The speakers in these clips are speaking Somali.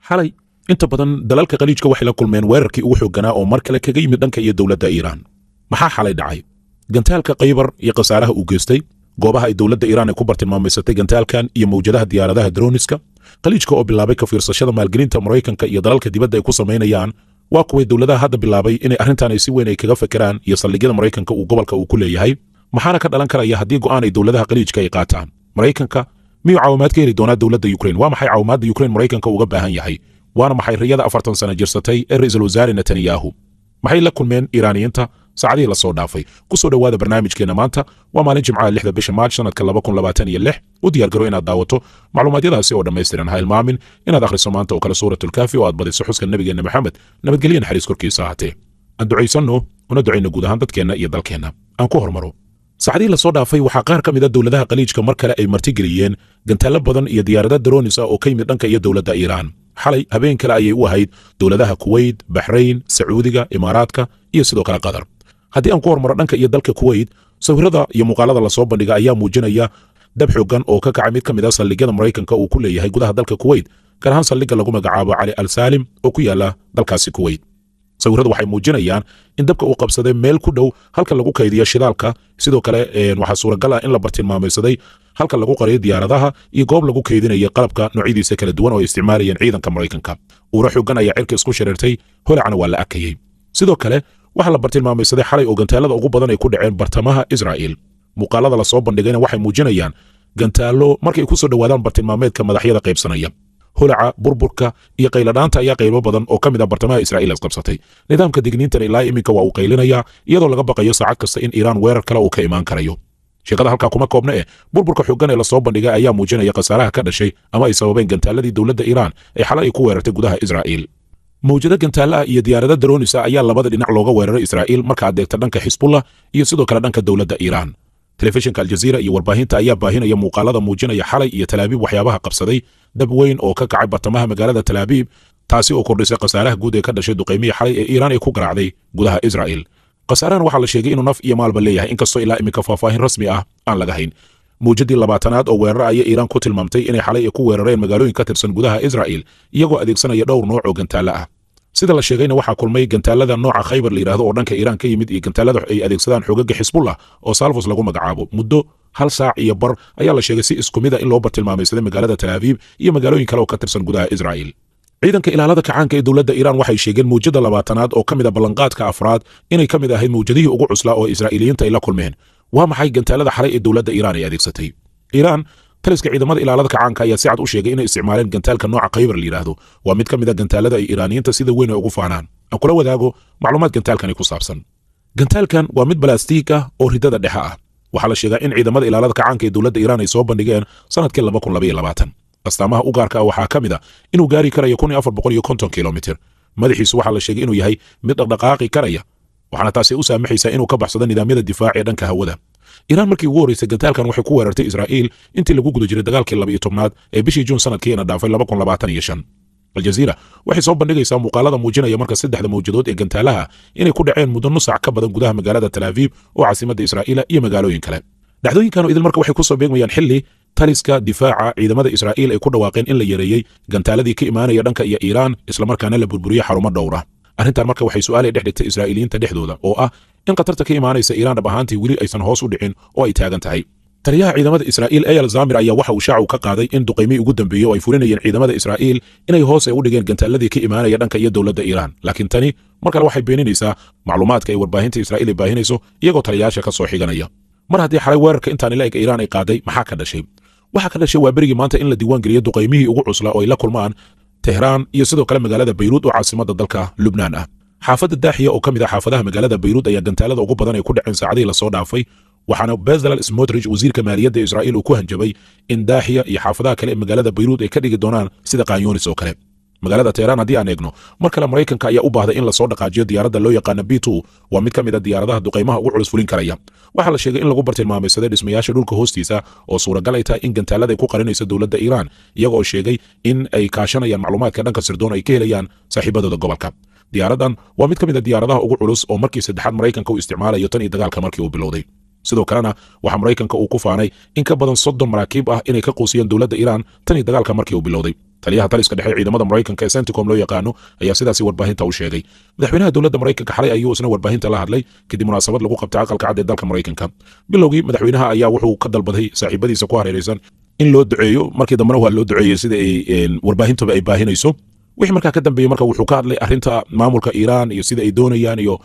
xalay inta badan dalalka khaliijka waxay la kulmeen weerarkii ugu xoogganaa oo mar kale kaga yimid dhanka iyo dowladda iiraan maxaa xalay dhacay gantaalka khaybar iyo khasaaraha uu geystay goobaha ay dowladda iiraan ay ku bartilmaamaysatay gantaalkan iyo mawjadaha diyaaradaha droniska khaliijka oo bilaabay ka fiirsashada maalgelinta maraykanka iyo dalalka dibadda ay ku samaynayaan waa kuway dowladaha hadda bilaabay inay arrintan ay si weyn ay kaga fekeraan iyo saldhigyada maraykanka uu gobolka uu ku leeyahay maxaana ka dhalan karaya haddii go'aan ay dowladaha khaliijka ay qaataan maraykanka miyuu caawimaad ka heli doonaa dowladda yukrain waa maxay caawimaadda yukrain maraykanka uga baahan yahay waana maxay riyada 40 sano jirsatay ee ra'iisul wasaare netanyahu maxay la kulmeen iiraaniyiinta saacadihii la soo dhaafay ku soo dhowaada barnaamijkeena maanta waa maalin jimcaha 6 bisha maarch sanadka 2026 u diyaar garo inaad daawato macluumaadiyadaasi oo dhammaystiran ha ilmaamin inaad akhriso maanta oo kale suuratul kaafi oo aad badiso xuska nabigeenna maxamed nabadgelyo naxariis korkiisa ahaatee aan ducaysanno una ducayno guud ahaan dadkeenna iyo dalkeenna aan ku hormaro saacadihii la soo dhaafay waxaa qaar ka mid a dowladaha khaliijka mar kale ay martigeliyeen gantaallo badan iyo diyaarada dronis ah oo ka yimid dhanka iyo dowladda iiraan xalay habeen kale ayay u ahayd dowladaha kuweyt baxrayn sacuudiga imaaraadka iyo sidoo kale qatar haddii aan ku hormaro dhanka iyo dalka kuweyt sawirada iyo muuqaalada lasoo bandhiga ayaa muujinaya dab xooggan oo ka kacay mid ka mid a saldhigyada maraykanka uu ku leeyahay gudaha dalka kuweyt gaar ahaan saldhigga lagu magacaabo cali al saalim oo ku yaala dalkaasi kuweyt sawiradu waxay muujinayaan in dabka uu qabsaday meel ku dhow halka lagu kaydiyo shidaalka sidoo kale waxaa suuragal ah in la bartilmaamaysaday halka lagu qariyo diyaaradaha iyo goob lagu kaydinaya qalabka noocyadiisa kala duwan oo ay isticmaalayeen ciidanka maraykanka uura xooggan ayaa cirka isku shareertay holacna waa la akayey sidoo kale waxaa la bartilmaamaysaday xalay oo gantaalada ugu badan ay ku dhaceen bartamaha israa'iil muuqaalada la soo bandhigayna waxay muujinayaan gantaallo markay ku soo dhowaadaan bartilmaameedka madaxyada qaybsanaya holaca burburka iyo qayladhaanta ayaa qaybo badan oo ka mid a bartamaha israa'iil isqabsatay nidaamka digniintan ilaa iminka waa uu qaylinayaa iyadoo laga baqayo saacad kasta in iiraan weerar kale uu ka imaan karayo sheekada halkaa kuma koobna burburka xooggan ee lasoo bandhigay ayaa muujinaya khasaaraha ka dhashay ama ay sababeen gantaaladii dowladda iiraan ee xalay ay ku weerartay gudaha israa'iil mawjado gantaalla ah iyo diyaarada dronisa ayaa labada dhinac looga weeraray israa'iil marka adeegta dhanka xisbullah iyo sidoo kale dhanka dowladda iiraan telefishinka aljaziira iyo warbaahinta ayaa baahinaya muuqaalada muujinaya xalay iyo talaabiib waxyaabaha qabsaday dab weyn oo ka kacay bartamaha magaalada talaabiib taasi oo kordhisay khasaaraha guud ee ka dhashay duqaymihii xalay ee iiraan ay ku garaacday gudaha israa'iil khasaarahan waxaa la sheegay inuu naf iyo maalba leeyahay inkastoo ilaa iminka faahfaahin rasmi ah aan laga hayn mawjadii labaatanaad oo weerar ayay iiraan ku tilmaamtay inay xalay ay ku weerareen magaalooyin ka tirsan gudaha israa'iil iyagoo adeegsanaya dhowr nooc oo gantaallo ah sida la sheegayna waxaa kulmay gantaalada nooca khaybar la yidhaahdo oo dhanka iiraan ka yimid iyo gantaalada ay adeegsadaan xoogaga xisbullah oo salfos lagu magacaabo muddo 1 saac iyo bar ayaa la sheegay si isku mid a in loo bartilmaamaysaday magaalada talaabiib iyo magaalooyin kale oo ka tirsan gudaha israa'iil ciidanka ilaalada kacaanka ee dowladda iiraan waxay sheegeen mawjada labaatanaad oo ka mid a ballanqaadka afraad inay ka mid ahayd mawjadihii ugu cuslaa oo israa'iiliyiinta ay la kulmeen waa maxay gantaalada xalay ee dowladda iiraan ay adeegsatay iiraan taliska ciidamada ilaalada kacaanka ayaa si cad u sheegay inay isticmaaleen gantaalka nooca khaybar la yidhaahdo waa mid ka mid a gantaalada ay iiraaniyiinta sida weyn ay ugu faanaan aan kula wadaago macluumaad gantaalkani ku saabsan gantaalkan waa mid balaastiig ah oo ridada dhexe ah waxaa la sheegaa in ciidamada ilaalada kacaanka ee dowladda iiraan ay soo bandhigeen sanadkii 2022 astaamaha u gaarka ah waxaa ka mid a inuu gaari karayo 1450 kilomitir madaxiisu waxaa la sheegay inuu yahay mid dhaqdhaqaaqi karaya waxaana taasi u saamaxaysaa inuu ka baxsado nidaamyada difaaca ee dhanka hawada iiraan markii ugu horreysay gantaalkan waxay ku weerartay israa'iil intii lagu guda jiray dagaalkii 12 ee bishii juun sanadkiina dhaafay 2025 aljaziira waxay soo bandhigaysaa muuqaalada muujinaya marka saddexda mawjadood ee gantaalaha inay ku dhaceen muddo nus sac ka badan gudaha magaalada talaabiib oo caasimadda israa'iila iyo magaalooyin kale dhacdooyinkan idil marka waxay ku soo beegmayaan xilli taliska difaaca ciidamada israa'iil ay ku dhawaaqeen in la yareeyey gantaaladii ka imaanaya dhanka iyo iiraan islamarkaana la burburiyey xarumo dhowr ah arrintan marka waxay su'aalay dhex dhigtay israa'iiliyiinta dhexdooda oo ah in khatarta ka imaanaysa iiraan dhab ahaantii weli aysan hoos u dhicin oo ay taagan tahay taliyaha ciidamada israa'iil eyal zamir ayaa waxa uu shaacu ka qaaday in duqaymihii ugu dambeeyey oo ay fulinayeen ciidamada israa'iil inay hoos ay u dhigeen gantaaladii ka imaanaya dhanka iyo dowladda iiraan laakiin tani mar kale waxay beeninaysaa macluumaadka ay warbaahinta israa'iil ay baahinayso iyagoo taliyayaasha ka soo xiganaya mar haddii xalay weerarka intaan ila eg iiraan ay qaaday maxaa ka dhashay waxaa ka dhashay waa berigii maanta in la diiwaan geliyo duqaymihii ugu cuslaa oo ay la kulmaan tehraan iyo sidoo kale magaalada bayruud oo caasimadda dalka lubnaan ah xaafadda daaxiya oo ka mid ah xaafadaha magaalada bayruud ayaa gantaalada ugu badan ay ku dhaceen saacadihii lasoo dhaafay waxaana bezalel smotrich wasiirka maaliyadda israa'iil uu ku hanjabay in daaxiya iyo xaafadaha kale ee magaalada bayruud ay ka dhigi doonaan sida qaanyoonis oo kale magaalada tehraan haddii aan eegno mar kale maraykanka ayaa u baahday in lasoo dhaqaajiyo diyaaradda loo yaqaana b2 waa mid ka mid a diyaaradaha duqaymaha ugu culus fulin karaya waxaa la sheegay in lagu bartilmaamaysaday dhismayaasha dhulka hoostiisa oo suuragal ay tahay in gantaalada ay ku qarinayso dowladda iiraan iyaga oo sheegay in ay kaashanayaan macluumaadka dhanka sirdoon ay ka helayaan saaxiibadooda gobolka diyaaraddan waa mid ka mid a diyaaradaha ugu culus oo markii saddexaad maraykanka uu isticmaalayo tan iyo dagaalka markii uu bilowday sidoo kalena waxaa maraykanka uu ku faanay in ka badan 30 maraakiib ah inay ka quusiyeen dowladda iiraan tan iyo dagaalka markii uu bilowday taliyaha taliska dhexe ciidamada Mareykanka ee CENTCOM loo yaqaano ayaa sidaasi warbaahinta u sheegay. Madaxweynaha dowladda Mareykanka xalay ayuu isna warbaahinta la hadlay kadib munaasabad lagu qabtay aqalka cad ee dalka Mareykanka. Bilowgii madaxweynaha ayaa wuxuu ka dalbaday saaxiibadiisa ku hareeraysan in loo duceeyo, markii dambena waa loo duceeyay sida ay warbaahintuba ay baahinayso. wixii markaa ka dambeeyay marka wuxuu ka hadlay arrinta maamulka Iran iyo sida ay doonayaan iyo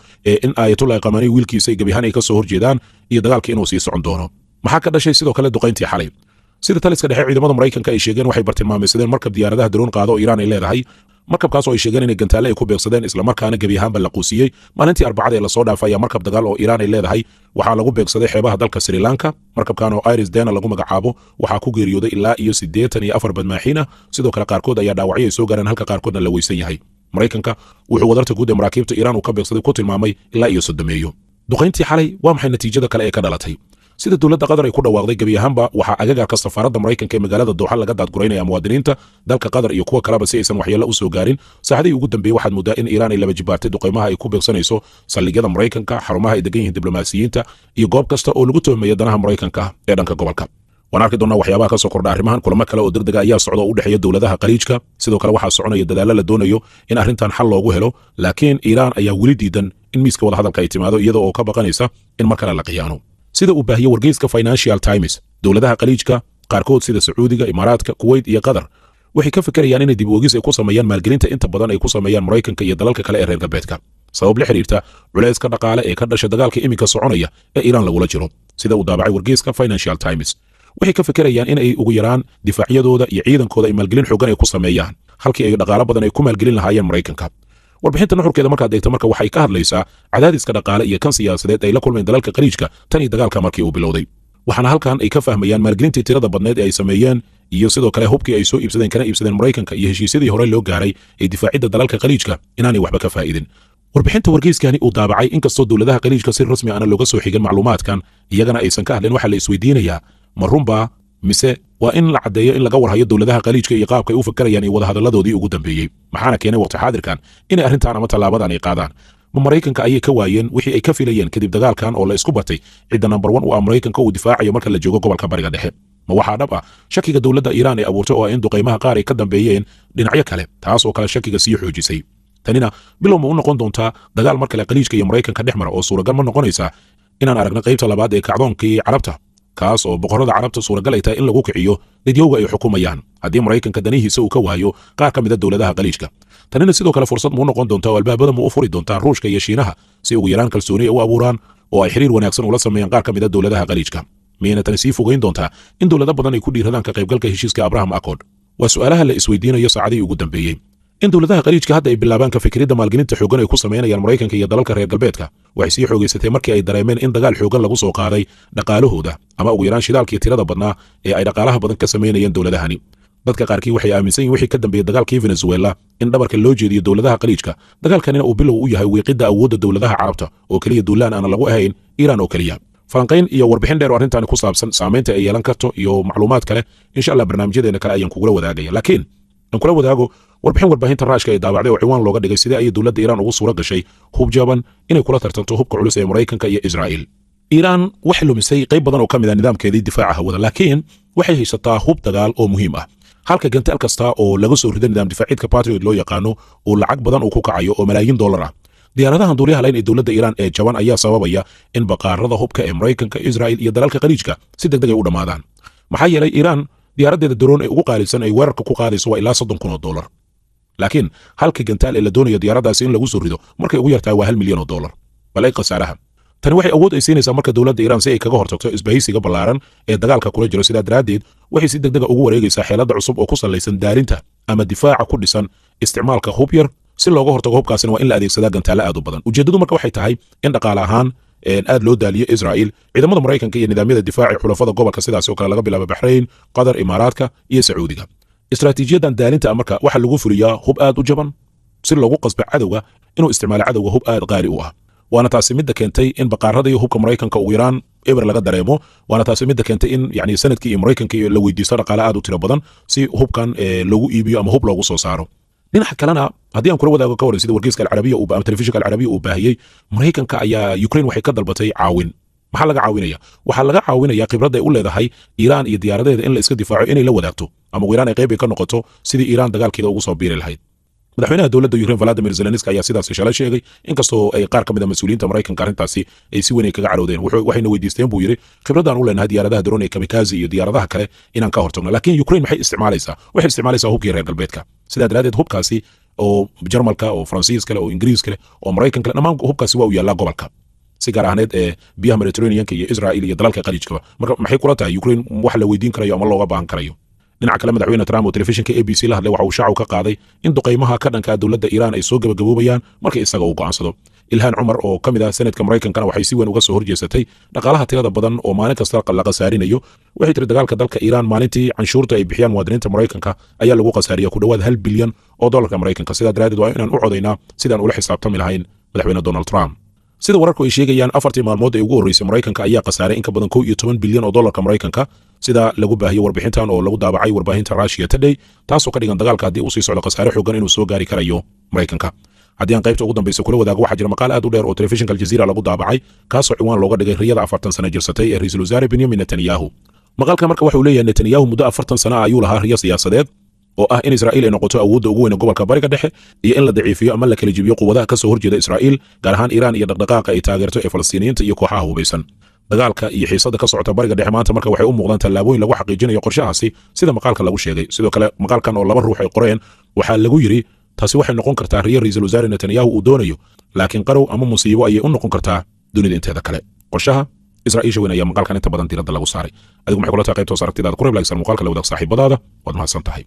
in Ayatollah Khamenei wiilkiisa gabihan ay ka soo horjeedaan iyo dagaalka inuu sii socon doono. Maxaa ka dhashay sidoo kale duqeyntii xalay? sida taliska dhexe ciidamada Mareykanka ay sheegeen waxay bartilmaameedsadeen markab diyaaradaha drone qaado oo Iran ay leedahay. markabkaas oo ay sheegeen inay gantaale ay ku beegsadeen isla markaana gabiyahaanba la quusiyey. maalintii Arbacada ee la soo dhaafay ayaa markab dagaal oo Iran ay leedahay waxaa lagu beegsaday xeebaha dalka Sri Lanka. markabkan oo Iris Dana lagu magacaabo waxaa ku geeriyooday ilaa iyo 84 badmaaxiin ah. sidoo kale qaarkood ayaa dhaawacyo ay soo gaareen halka qaarkoodna la weysan yahay. Mareykanka wuxuu wadarta guud ee maraakiibta Iran uu ka beegsaday ku tilmaamay ilaa iyo 30. duqeyntii xalay waa maxay natiijada kale ee ka dhalatay? sida dowladda Qatar ay ku dhawaaqday gabiyahaanba waxaa agagaarka safaaradda Mareykanka ee magaalada Dooxa laga daadgureynaya muwaadiniinta dalka Qatar iyo kuwa kaleba si aysan waxyeello u soo gaarin. saacadii ugu dambeeyay waxaad moodaa in Iran ay laba jibaartay duqeymaha ay ku beegsanayso saldhigyada Mareykanka, xarumaha ay degan yihiin diblomaasiyiinta iyo goob kasta oo lagu tuhmayo danaha Mareykanka ee dhanka gobolka. waan arki doonaa waxyaabaha ka soo kordha arrimahan. kulamo kale oo degdeg ayaa socda oo u dhexeeya dowladaha Khaliijka. sidoo kale waxaa soconaya dadaalo la doonayo in arrintan xal loogu helo, laakiin Iran ayaa weli diidan in miiska wada hadalka ay timaado iyada oo ka baqanaysa in mar kale la khiyaano. sida uu baahiyay wargeyska Financial Times, dowladaha Khaliijka qaarkood sida Sacuudiga, Imaaraadka, Kuwait iyo Qatar waxay ka fikirayaan inay dib u eegis ay ku sameeyaan maalgelinta inta badan ay ku sameeyaan Mareykanka iyo dalalka kale ee reer galbeedka, sabab la xiriirta culayska dhaqaale ee ka dhashay dagaalka imika soconaya ee Iran lagula jiro. sida uu daabacay wargeyska Financial Times, waxay ka fikirayaan in ay ugu yaraan difaacyadooda iyo ciidankooda ay maalgelin xooggan ay ku sameeyaan halkii ay dhaqaale badan ay ku maalgelin lahaayeen Mareykanka. warbixinta nuxurkeeda markaad eegto marka waxay ka hadlaysaa cadaadiska dhaqaale iyo kan siyaasadeed ay la kulmeen dalalka Khaliijka tan iyo dagaalka markii uu bilowday. waxaana halkan ay ka fahmayaan maalgelintii tirada badneed ee ay sameeyeen iyo sidoo kale hubkii ay soo iibsadeen kana iibsadeen Mareykanka iyo heshiisyadii hore loo gaaray ee difaacidda dalalka Khaliijka inaanay waxba ka faa'iidin. warbixinta wargeyskani uu daabacay inkastoo dowladaha Khaliijka si rasmi ah looga soo xigin macluumaadkan iyagana aysan ka hadlin waxa la isweydiinayaa ma runba mise waa in la cadeeyo in laga warhayo dowladaha Khaliijka iyo qaabka ay u fikirayaan iyo wada hadaladoodii ugu dambeeyay. maxaana keenay waqti xaadirkan inay arrintan ama talaabadan ay qaadaan? ma Mareykanka ayay ka waayeen wixii ay ka filayeen kadib dagaalkan oo la isku batay cidda number 1 oo Mareykanka uu difaacayo marka la joogo gobolka bariga dhexe? ma waxaa dhab ah shakiga dowladda Iran ay abuurtay oo in duqeymaha qaar ay ka dambeeyeen dhinacyo kale, taas oo kale shakiga sii xoojisay? tanina bilow ma u noqon doontaa dagaal mar kale Khaliijka iyo Mareykanka dhex mara oo suuragal ma noqonaysa inaan aragno qaybta labaad ee kacdoonkii Carabta, kaas oo boqorada Carabta suuragal ay tahay in lagu kiciyo dadyoga ay xukumayaan haddii Mareykanka danihiisa uu ka waayo qaar ka mid ah dowladaha Khaliijka? tanina sidoo kale fursad ma u noqon doontaa oo albaabada ma u furi doontaa Ruushka iyo Shiinaha si ugu yaraan kalsooni u abuuraan oo ay xiriir wanaagsan ula sameeyaan qaar ka mid ah dowladaha Khaliijka? miyayna tani sii fogeyn doontaa in dowlado badan ay ku dhiiradaan ka qaybgalka heshiiska Abraham Accord? waa su'aalaha la isweydiinayo saacadii ugu dambeeyay. in dowladaha Khaliijka hadda ay bilaabaan ka fikirida maalgelinta xooggan ay ku sameynayaan Mareykanka iyo dalalka reer galbeedka waxay sii xoogeysatay markii ay dareemeen in dagaal xooggan lagu soo qaaday dhaqaalahooda ama ugu yaraan shidaalkii tirada badnaa ee ay dhaqaalaha badan ka sameynayeen dowladahani. dadka qaarkii waxay aaminsan yihiin wixii ka dambeeyay dagaalkii Venezuela in dhabarka loo jeediyo dowladaha Khaliijka, dagaalkanina uu bilow u yahay wiiqidda awoodda dowladaha Carabta oo kaliya duulaan aan lagu ahayn Iran oo kaliya. falanqayn iyo warbixin dheer oo arrintan ku saabsan saameynta ay yeelan karto iyo macluumaad kale insha Allah barnaamijyadeena kale ayaan kugula wadaagaya. laakiin aan kula wadaago warbixin warbaahinta Raashka ay daabacday oo ciwaan looga dhigay sidee ay dowladda Iran ugu suura gashay hub jaban inay kula tartanto hubka culus ee Mareykanka iyo Israa'iil. Iran waxay lumisay qayb badan oo ka mid ah nidaamkeedii difaaca hawada, laakiin waxay haysataa hub dagaal oo muhiim ah. halka gantaal kasta oo laga soo riday nidaam difaacidka Patriot loo yaqaano oo lacag badan uu ku kacayo oo malaayiin dollar ah. diyaaradahan duuliyaha lahayn ee dowladda Iran ee jaban ayaa sababaya in baqaarada hubka ee Mareykanka, Israa'iil iyo dalalka Khaliijka si degdeg ay u dhamaadaan. maxaa yeelay Iran diyaaradeeda drone ee ugu qaalisan ay weerarka ku qaadayso waa ilaa $30,000, laakiin halka gantaal ee la doonayo diyaaradaasi in lagu soo rido markay ugu yartahay waa $1 milyan. bal ay qasaaraha tani waxay awood ay siinaysaa marka dowladda Iran si ay kaga hortagto isbahaysiga ballaaran ee dagaalka kula jiro. sidaa daraaddeed waxay si degdeg ah ugu wareegaysaa xeelada cusub oo ku salaysan daarinta ama difaaca ku dhisan isticmaalka hub yar. si looga hortago hubkaasina waa in la adeegsadaa gantaale aad u badan. ujeedadu marka waxay tahay in dhaqaale ahaan aad loo daaliyo Israa'iil, ciidamada Mareykanka iyo nidaamyada difaaca xulafada gobolka sidaas oo kale laga bilaabo Bahrain, Qatar, Imaaraadka iyo Sacuudiga. istiraatiijiyadan daalinta marka waxa lagu fuliyaa hub aad u jaban si loogu qasbo cadowga inuu isticmaalo cadowga hub aad qaali u ah. waana taasi midda keentay in baqaarada iyo hubka Mareykanka ugu yaraan eber laga dareemo. waana taasi midda keentay in yani sanadkii Mareykanka la weydiisto dhaqaale aad u tiro badan si hubkan loogu iibiyo ama hub loogu soo saaro. dhinaca kalena haddii aan kula wadaago ka waran sida wargeyska Al-Carabiya ama telefishinka Al-Carabiya uu baahiyey, Mareykanka ayaa Ukraine waxay ka dalbatay caawin maxaa laga caawinaya waxaa laga caawinaya khibradda ay u leedahay iiraan iyo diyaaradeeda in la iska difaaco inay la wadaagto ama iiraan ay qayb ka noqoto sidii iiraan dagaalkeeda ugu soo biiri lahayd madaxweynaha dowladda Ukraine Vladimir Zelensky ayaa sidaas shalay sheegay inkastoo ay qaar kamid ah mas'uuliyiinta Mareykanka arrintaasi ay si weyn kaga caroodeen waxayna weydiisteen buu yiri khibraddan u leenahay diyaaradaha drone ee kamikaze iyo diyaaradaha kale inaan ka hortagno laakiin Ukraine waxay isticmaalaysaa hubkii reer galbeedka sidaa daraadeed hubkaasi oo Jarmalka oo Faransiiska oo Ingiriiska oo Mareykanka dhammaan hubkaasi waa u yaala gobolka si gaar ahneed ee biyaha Mediterranean-ka iyo Israel iyo dalalka Khaliijka marka maxay kula tahay Ukraine wax la weydiin karayo ama looga baahan karayo dhinaca kale madaxweyne Trump oo telefishinka ABC la hadlay waxa uu shaacu ka qaaday in duqeymaha ka dhanka dowladda Iiraan ay soo gabagaboobayaan markii isaga uu go'aansado Ilhan Umar oo kamid ah sanadka Mareykankana waxay si weyn uga soo horjeesatay dhaqaalaha tirada badan oo maalin kasta la qasaarinayo waxay tiri dagaalka dalka Iiraan maalintii canshuurta ay bixiyaan muwaadiniinta Mareykanka ayaa lagu qasaariyo ku dhawaad 1 bilyan oo dollarka Mareykanka sida daraadid waa inaan u codaynaa sidaan ula xisaabtami lahayn madaxweyne Donald Trump sida wararku ay sheegayaan 4 maalmood ee ugu horeysay Mareykanka ayaa qasaaray in ka badan 12 bilyan oo dollarka Mareykanka sida lagu baahiyo warbixintan oo lagu daabacay warbaahinta Russia Today taasoo ka dhigan dagaalka haddii uu sii socdo qasaare xooggan inuu soo gaari karayo Mareykanka haddii aan qaybta ugu dambaysa kula wadaago waxaa jira maqaal aad u dheer oo telefishinka Al Jazeera lagu daabacay kaasoo ciwaan looga dhigay riyada 40 sano jirsatay ee ra'iisul wasaare Benjamin Netanyahu maqaalka marka waxa uu leeyahay Netanyahu muddo 40 sano ayuu lahaa riyo siyaasadeed oo ah in Israa'iil ay noqoto awoodda ugu weyn ee gobolka bariga dhexe iyo in la daciifiyo ama la kala jibiyo quwadaha ka soo horjeeda Israa'iil gaar ahaan Iiraan iyo dhaqdhaqaaqa ay taageerto ee Falastiiniyiinta iyo kooxaha hubeysan dagaalka iyo xiisadda ka socota bariga dhexe maanta marka waxay u muuqdaan tallaabooyin lagu xaqiijinayo qorshahaasi sida maqaalka lagu sheegay sidoo kale maqaalkan oo laba ruux ay qoreen waxaa lagu yiri taasi waxay noqon kartaa riyo ra'iisul wasaare Netanyahu uu doonayo laakiin qarow ama musiibo ayay u noqon kartaa dunida inteeda kale qorshaha Israa'iil weyn ayaa maqaalkan inta badan diiradda lagu saaray adigu maxay kula tahay qaybta soo aragtidaada ku reeb like muuqaalka la wadaag saaxiibadaada waad mahadsan tahay